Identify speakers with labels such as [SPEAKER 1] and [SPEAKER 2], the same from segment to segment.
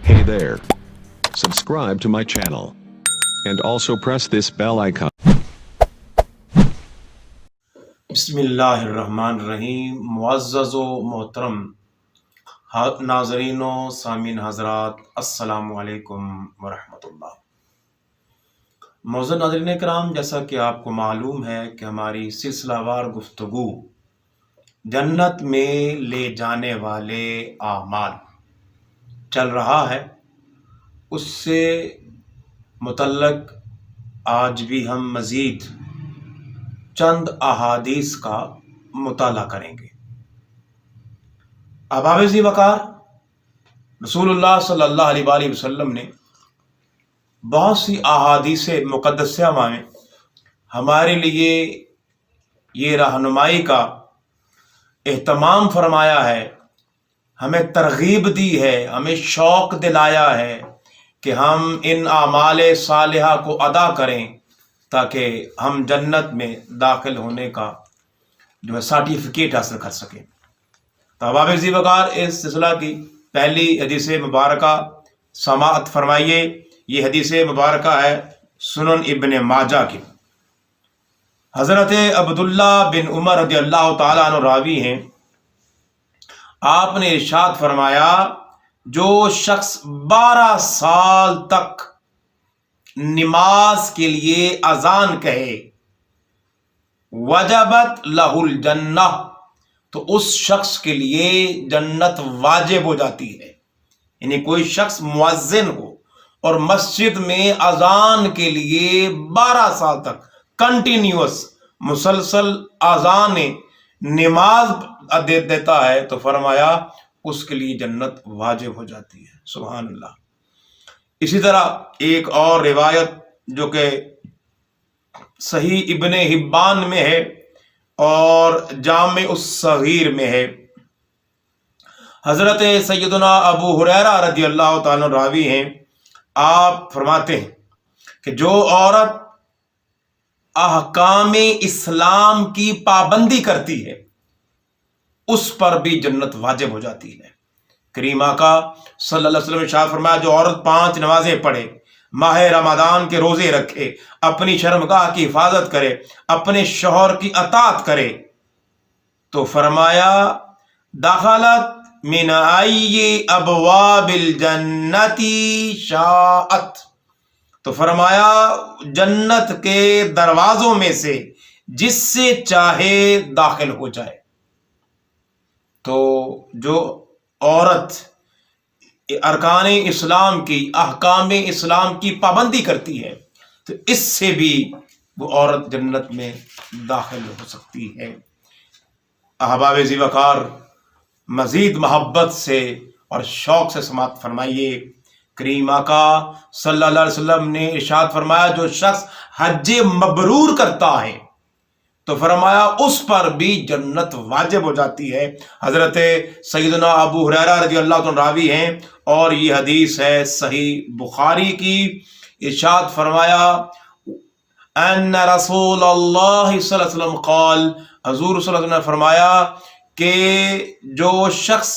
[SPEAKER 1] Hey there. Subscribe to my channel. And also press this bell icon.
[SPEAKER 2] بسم اللہ الرحمن الرحیم. معزز و محترم ناظرین و سامعین حضرات، السلام علیکم ورحمۃ اللہ. معزز ناظرین کرام، جیسا کہ آپ کو معلوم ہے کہ ہماری سلسلہ وار گفتگو جنت میں لے جانے والے اعمال چل رہا ہے، اس سے متعلق آج بھی ہم مزید چند احادیث کا مطالعہ کریں گے. احباب ذی وقار، رسول اللہ صلی اللہ علیہ وآلہ وسلم نے بہت سی احادیث مقدسہ میں ہمارے لیے یہ رہنمائی کا اہتمام فرمایا ہے، ہمیں ترغیب دی ہے، ہمیں شوق دلایا ہے کہ ہم ان اعمال صالحہ کو ادا کریں تاکہ ہم جنت میں داخل ہونے کا جو ہے سرٹیفکیٹ حاصل کر سکیں. تو احباب ذی وقار، اس سلسلہ کی پہلی حدیث مبارکہ سماعت فرمائیے. یہ حدیث مبارکہ ہے سنن ابن ماجہ کی. حضرت عبداللہ بن عمر رضی اللہ تعالیٰ عنہ راوی ہیں. آپ نے ارشاد فرمایا، جو شخص 12 سال تک نماز کے لیے اذان کہے وجبت لہ الجنہ، تو اس شخص کے لیے جنت واجب ہو جاتی ہے. یعنی کوئی شخص مؤذن ہو اور مسجد میں اذان کے لیے 12 سال تک کنٹینیوس مسلسل اذان نماز دیتا ہے تو فرمایا اس کے لیے جنت واجب ہو جاتی ہے. سبحان اللہ. اسی طرح ایک اور روایت جو کہ صحیح ابن حبان میں ہے اور جامع الصغیر میں ہے، حضرت سیدنا ابو ہریرہ رضی اللہ تعالیٰ راوی ہیں. آپ فرماتے ہیں کہ جو عورت احکام اسلام کی پابندی کرتی ہے اس پر بھی جنت واجب ہو جاتی ہے. کریم آقا صلی اللہ علیہ وسلم نے ارشاد فرمایا، جو عورت 5 نمازیں پڑھے، ماہ رمضان کے روزے رکھے، اپنی شرمگاہ کی حفاظت کرے، اپنے شوہر کی اطاعت کرے، تو فرمایا دخلت من ای ابواب الجنت شاءت، تو فرمایا جنت کے دروازوں میں سے جس سے چاہے داخل ہو جائے. تو جو عورت ارکان اسلام کی، احکام اسلام کی پابندی کرتی ہے تو اس سے بھی وہ عورت جنت میں داخل ہو سکتی ہے. احباب ذی وقار، مزید محبت سے اور شوق سے سماعت فرمائیے. کریم آقا صلی اللہ علیہ وسلم نے ارشاد فرمایا، جو شخص حج مبرور کرتا ہے تو فرمایا اس پر بھی جنت واجب ہو جاتی ہے. حضرت سیدنا ابو ہریرہ رضی اللہ عنہ راوی ہیں اور یہ حدیث ہے صحیح بخاری کی. ارشاد فرمایا ان رسول اللہ صلی اللہ علیہ وسلم قال، حضور صلی اللہ علیہ وسلم نے فرمایا کہ جو شخص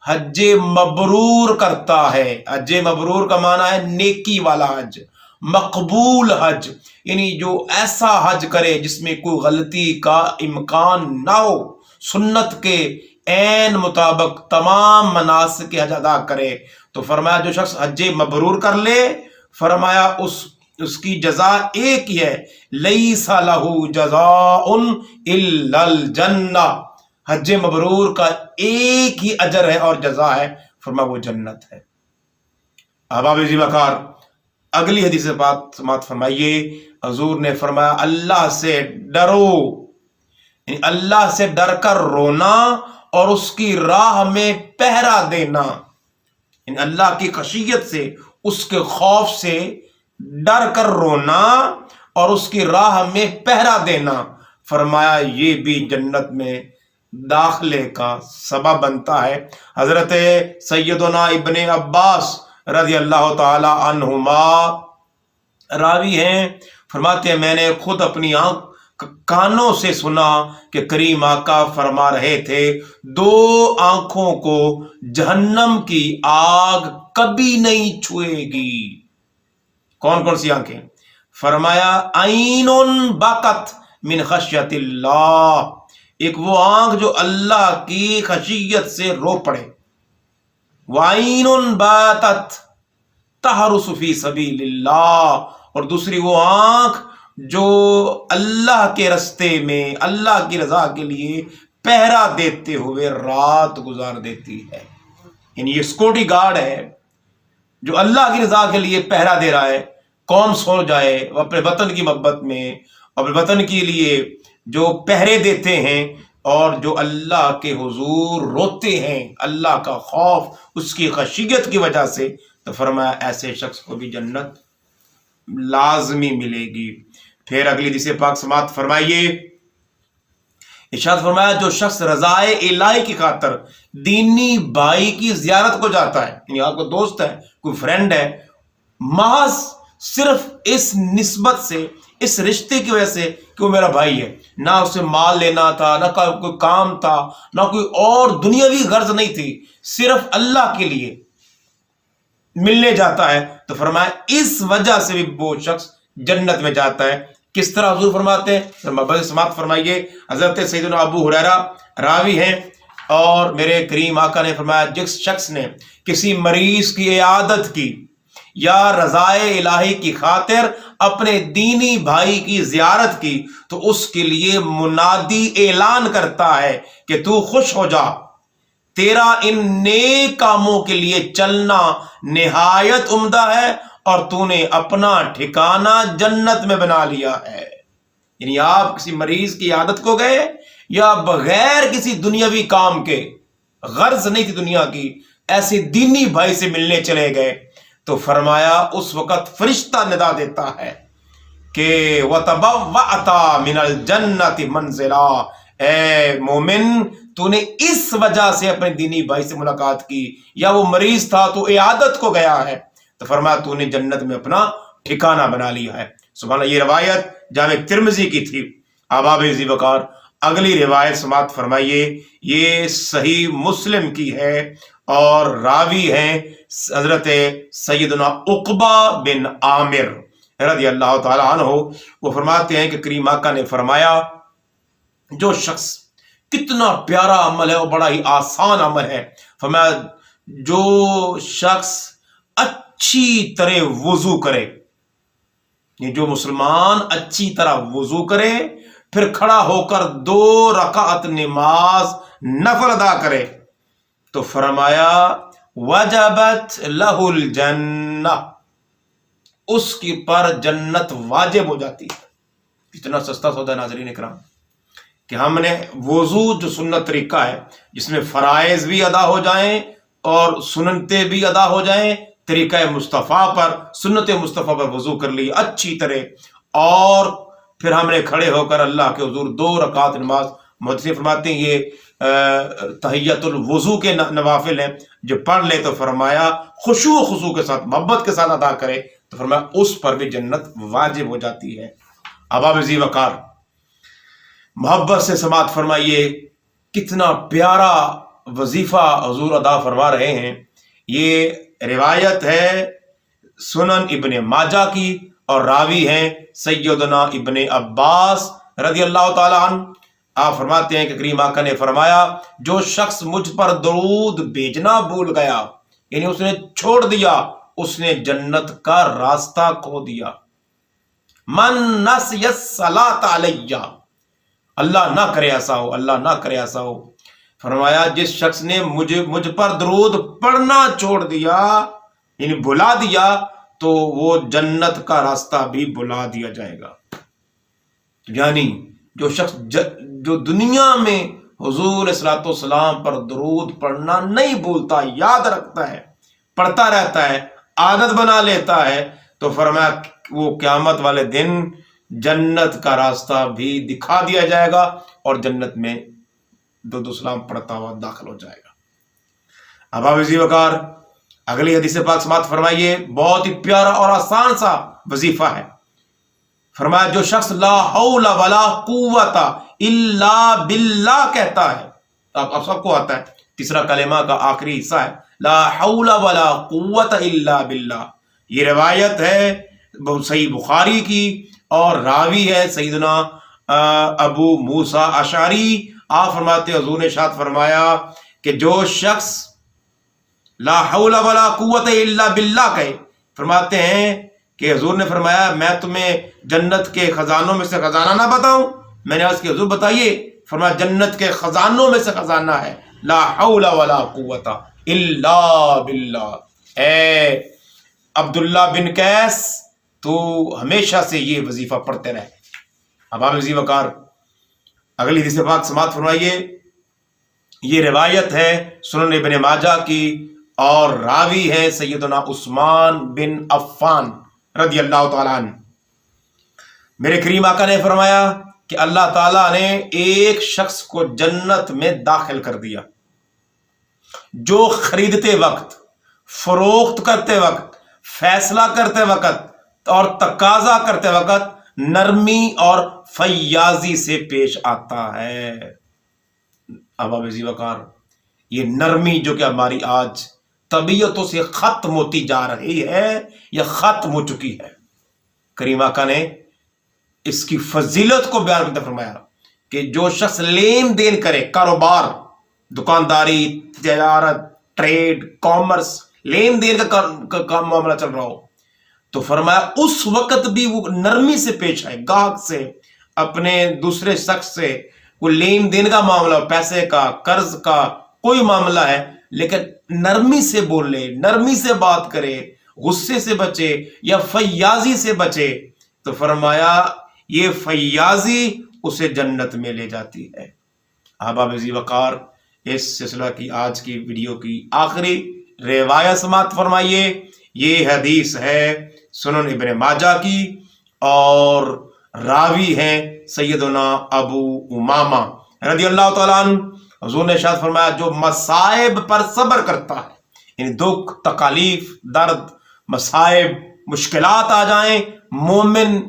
[SPEAKER 2] حج مبرور کرتا ہے، حج مبرور کا معنی ہے نیکی والا حج، مقبول حج، یعنی جو ایسا حج کرے جس میں کوئی غلطی کا امکان نہ ہو، سنت کے عین مطابق تمام مناسک حج ادا کرے، تو فرمایا جو شخص حج مبرور کر لے، فرمایا اس کی جزا ایک ہی ہے، لیس لہ جزاء الا الجنہ، حج مبرور کا ایک ہی اجر ہے اور جزا ہے، فرمایا وہ جنت ہے. احباب ذی وقار، اگلی حدیث سے بات سماعت فرمائیے. حضور نے فرمایا اللہ سے ڈرو، یعنی اللہ سے ڈر کر رونا اور اس کی راہ میں پہرا دینا، یعنی اللہ کی خشیت سے، اس کے خوف سے ڈر کر رونا اور اس کی راہ میں پہرا دینا، فرمایا یہ بھی جنت میں داخلے کا سبب بنتا ہے. حضرت سیدنا ابن عباس رضی اللہ تعالی عنہما راوی ہیں، فرماتے ہیں میں نے خود اپنی آنکھ کانوں سے سنا کہ کریم آقا فرما رہے تھے 2 آنکھوں کو جہنم کی آگ کبھی نہیں چھوئے گی۔ کون کون سی آنکھیں؟ فرمایا عین بکت من خشیت اللہ، ایک وہ آنکھ جو اللہ کی خشیت سے رو پڑے، وعین باتت تحرس فی سبیل اللہ، اور دوسری وہ آنکھ جو اللہ کے رستے میں اللہ کی رضا کے لیے پہرا دیتے ہوئے رات گزار دیتی ہے۔ یعنی یہ سیکورٹی گارڈ ہے جو اللہ کی رضا کے لیے پہرا دے رہا ہے، قوم سو جائے، وہ اپنے وطن کی محبت میں اپنے وطن کے لیے جو پہرے دیتے ہیں اور جو اللہ کے حضور روتے ہیں اللہ کا خوف اس کی خشیت کی وجہ سے، تو فرمایا ایسے شخص کو بھی جنت لازمی ملے گی۔ پھر اگلی حدیث پاک سماعت فرمائیے، ارشاد فرمایا جو شخص رضائے الہی کی خاطر دینی بھائی کی زیارت کو جاتا ہے، یعنی آپ کو دوست ہے، کوئی فرینڈ ہے، محض صرف اس نسبت سے، اس رشتے کی وجہ سے کہ وہ میرا بھائی ہے، نہ اسے مال لینا تھا، نہ کوئی کام تھا، نہ کوئی اور دنیاوی غرض نہیں تھی، صرف اللہ کے لیے ملنے جاتا ہے، تو فرمایا اس وجہ سے بھی وہ شخص جنت میں جاتا ہے۔ کس طرح حضور فرماتے ہیں؟ سماعت فرمائیے، حضرت سیدنا ابو ہریرہ راوی ہیں، اور میرے کریم آقا نے فرمایا جس شخص نے کسی مریض کی عیادت کی یا رضائے الہی کی خاطر اپنے دینی بھائی کی زیارت کی، تو اس کے لیے منادی اعلان کرتا ہے کہ تو خوش ہو جا، تیرا ان نیک کاموں کے لیے چلنا نہایت عمدہ ہے اور تو نے اپنا ٹھکانہ جنت میں بنا لیا ہے۔ یعنی آپ کسی مریض کی عادت کو گئے یا بغیر کسی دنیاوی کام کے، غرض نہیں تھی دنیا کی، ایسے دینی بھائی سے ملنے چلے گئے، تو فرمایا اس وقت فرشتہ ندا دیتا ہے کہ وَتَبَوَّأْتَ مِنَ الْجَنَّةِ مَنْزِلًا، اے مومن تو نے اس وجہ سے اپنے دینی بھائی سے ملاقات کی، یا وہ مریض تھا تو عیادت کو گیا ہے، تو فرمایا تو نے جنت میں اپنا ٹھکانہ بنا لیا ہے۔ سبحان اللہ، یہ روایت جامع ترمذی کی تھی۔ احباب ذی وقار، اگلی روایت سماعت فرمائیے، یہ صحیح مسلم کی ہے اور راوی ہیں حضرت سیدنا عقبہ بن عامر رضی اللہ تعالی عنہ۔ وہ فرماتے ہیں کہ کریم آقا نے فرمایا جو شخص، کتنا پیارا عمل ہے اور بڑا ہی آسان عمل ہے، فرمایا جو شخص اچھی طرح وضو کرے، یہ جو مسلمان اچھی طرح وضو کرے، پھر کھڑا ہو کر 2 رکعت نماز نفل ادا کرے، تو فرمایا وجبت لہ الجنہ، اس کی پر جنت واجب ہو جاتی ہے۔ کتنا سستا سودا ناظرین اکرام کہ ہم نے وضو جو سنت طریقہ ہے جس میں فرائض بھی ادا ہو جائیں اور سنتیں بھی ادا ہو جائیں، طریقہ مصطفیٰ پر، سنت مصطفیٰ پر وضو کر لی اچھی طرح، اور پھر ہم نے کھڑے ہو کر اللہ کے حضور 2 رکعت نماز، محدثین فرماتے ہیں یہ تحیت الوضو کے نوافل ہیں، جو پڑھ لے تو فرمایا خشوع و خضوع کے ساتھ، محبت کے ساتھ ادا کرے، تو فرمایا اس پر بھی جنت واجب ہو جاتی ہے۔ احباب ذی وقار، محبت سے سماعت فرمائیے، کتنا پیارا وظیفہ حضور ادا فرما رہے ہیں۔ یہ روایت ہے سنن ابن ماجہ کی، اور راوی ہیں سیدنا ابن عباس رضی اللہ تعالی عنہ۔ آپ فرماتے ہیں کہ کریم آقا نے فرمایا جو شخص مجھ پر درود بھیجنا بھول گیا، یعنی اس نے چھوڑ دیا، اس نے جنت کا راستہ کھو دیا۔ من نسی الصلاۃ علیہ، اللہ نہ کرے ایسا ہو، اللہ نہ کرے ایسا ہو، فرمایا جس شخص نے مجھ پر درود پڑھنا چھوڑ دیا، یعنی بھلا دیا، تو وہ جنت کا راستہ بھی بھلا دیا جائے گا۔ یعنی جو شخص جو دنیا میں حضور صلی والسلام پر درود پڑھنا نہیں بھولتا، یاد رکھتا ہے، پڑھتا رہتا ہے، عادت بنا لیتا ہے، تو فرمایا وہ قیامت والے دن جنت کا راستہ بھی دکھا دیا جائے گا اور جنت میں درود و سلام پڑھتا ہوا داخل ہو جائے گا۔ احباب ذی وقار، اگلی حدیث پاک سماعت فرمائیے، بہت ہی پیارا اور آسان سا وظیفہ ہے۔ فرمایا جو شخص لا حول ولا قوت الا باللہ کہتا ہے، آپ سب کو آتا ہے، تیسرا کلمہ کا آخری حصہ ہے لا حول ولا قوت الا باللہ. یہ روایت ہے صحیح بخاری کی اور راوی ہے سیدنا ابو موسیٰ اشعری. آپ فرماتے حضور نے ارشاد فرمایا کہ جو شخص لا حول ولا قوت الا باللہ کہے، فرماتے ہیں کہ حضور نے فرمایا میں تمہیں جنت کے خزانوں میں سے خزانہ نہ بتاؤں؟ میں نے عرض کی حضور بتائیے. فرمایا جنت کے خزانوں میں سے خزانہ ہے لا حول ولا قوت الا باللہ. اے عبداللہ بن قیس تو ہمیشہ سے یہ وظیفہ پڑھتے رہے. اب آپ عزیز وقار اگلی حدیث پاک سماعت فرمائیے. یہ روایت ہے سنن ابن ماجہ کی اور راوی ہے سیدنا عثمان بن عفان رضی اللہ تعالیٰ عنہ. میرے کریم آقا نے فرمایا کہ اللہ تعالیٰ نے ایک شخص کو جنت میں داخل کر دیا جو خریدتے وقت، فروخت کرتے وقت، فیصلہ کرتے وقت اور تقاضا کرتے وقت نرمی اور فیاضی سے پیش آتا ہے. اب عزیز وقار یہ نرمی جو کہ ہماری آج طبیعتوں سے ختم ہوتی جا رہی ہے یا ختم ہو چکی ہے، کریم آقا نے اس کی فضیلت کو بیان کرتے فرمایا کہ جو شخص لین دین کرے، کاروبار، دکانداری، تجارت، ٹریڈ، کامرس، لین دین کا معاملہ چل رہا ہو تو فرمایا اس وقت بھی وہ نرمی سے پیش آئے، گاہک سے، اپنے دوسرے شخص سے وہ لین دین کا معاملہ، پیسے کا، قرض کا کوئی معاملہ ہے لیکن نرمی سے بولے، نرمی سے بات کرے، غصے سے بچے یا فیاضی سے بچے تو فرمایا یہ فیاضی اسے جنت میں لے جاتی ہے. احباب عزیز وقار اس سلسلہ کی آج کی ویڈیو کی آخری روایت سماعت فرمائیے. یہ حدیث ہے سنن ابن ماجہ کی اور راوی ہیں سیدنا ابو امامہ رضی اللہ تعالیٰ عنہ. حضور نے ارشاد فرمایا جو مصائب پر صبر کرتا ہے، یعنی دکھ، تکالیف، درد، مصائب، مشکلات آ جائیں، مومن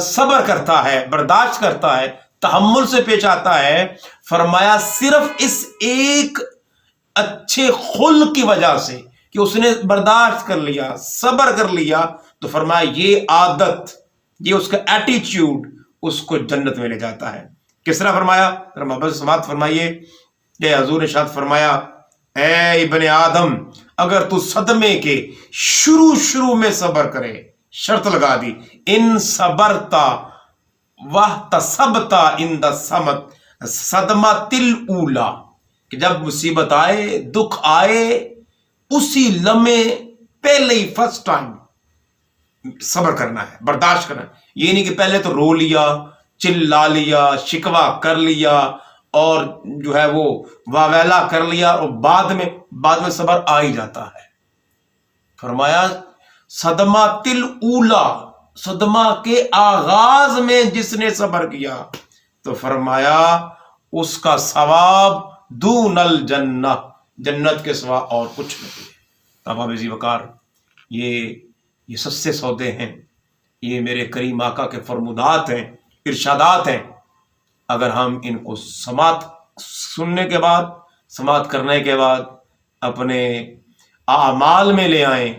[SPEAKER 2] صبر کرتا ہے، برداشت کرتا ہے، تحمل سے پیش آتا ہے. فرمایا صرف اس ایک اچھے خلق کی وجہ سے کہ اس نے برداشت کر لیا، صبر کر لیا، تو فرمایا یہ عادت، یہ اس کا ایٹیچیوڈ اس کو جنت میں لے جاتا ہے. کس طرح فرمایا؟ محبت سے سماعت فرمائیے کہ حضور نے ارشاد فرمایا اے ابن آدم اگر تو صدمے کے شروع میں صبر کرے، شرط لگا دی، ان صبرتا واحتسبتا عند صدمۃ الاولی، کہ جب مصیبت آئے، دکھ آئے، اسی لمحے پہلے ہی فرسٹ ٹائم صبر کرنا ہے، برداشت کرنا ہے. یہ نہیں کہ پہلے تو رو لیا، چلا لیا، شکوہ کر لیا اور جو ہے وہ واویلا کر لیا اور بعد میں صبر آ ہی جاتا ہے. فرمایا صدمہ تل اولا، صدمہ کے آغاز میں جس نے صبر کیا تو فرمایا اس کا ثواب دون الجنہ، جنت کے سوا اور کچھ نہیں ہے. تمام عزیز وقار یہ سستے سودے ہیں، یہ میرے کریم آقا کے فرمودات ہیں، ارشادات ہیں. اگر ہم ان کو سننے کے بعد، سماعت کرنے کے بعد اپنے اعمال میں لے آئیں،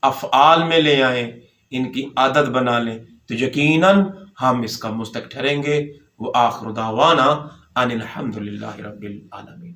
[SPEAKER 2] افعال میں لے آئیں، ان کی عادت بنا لیں تو یقیناً ہم اس کا مستحق ٹھہریں گے. وہ آخر دعوانا ان الحمد للہ رب العالمین.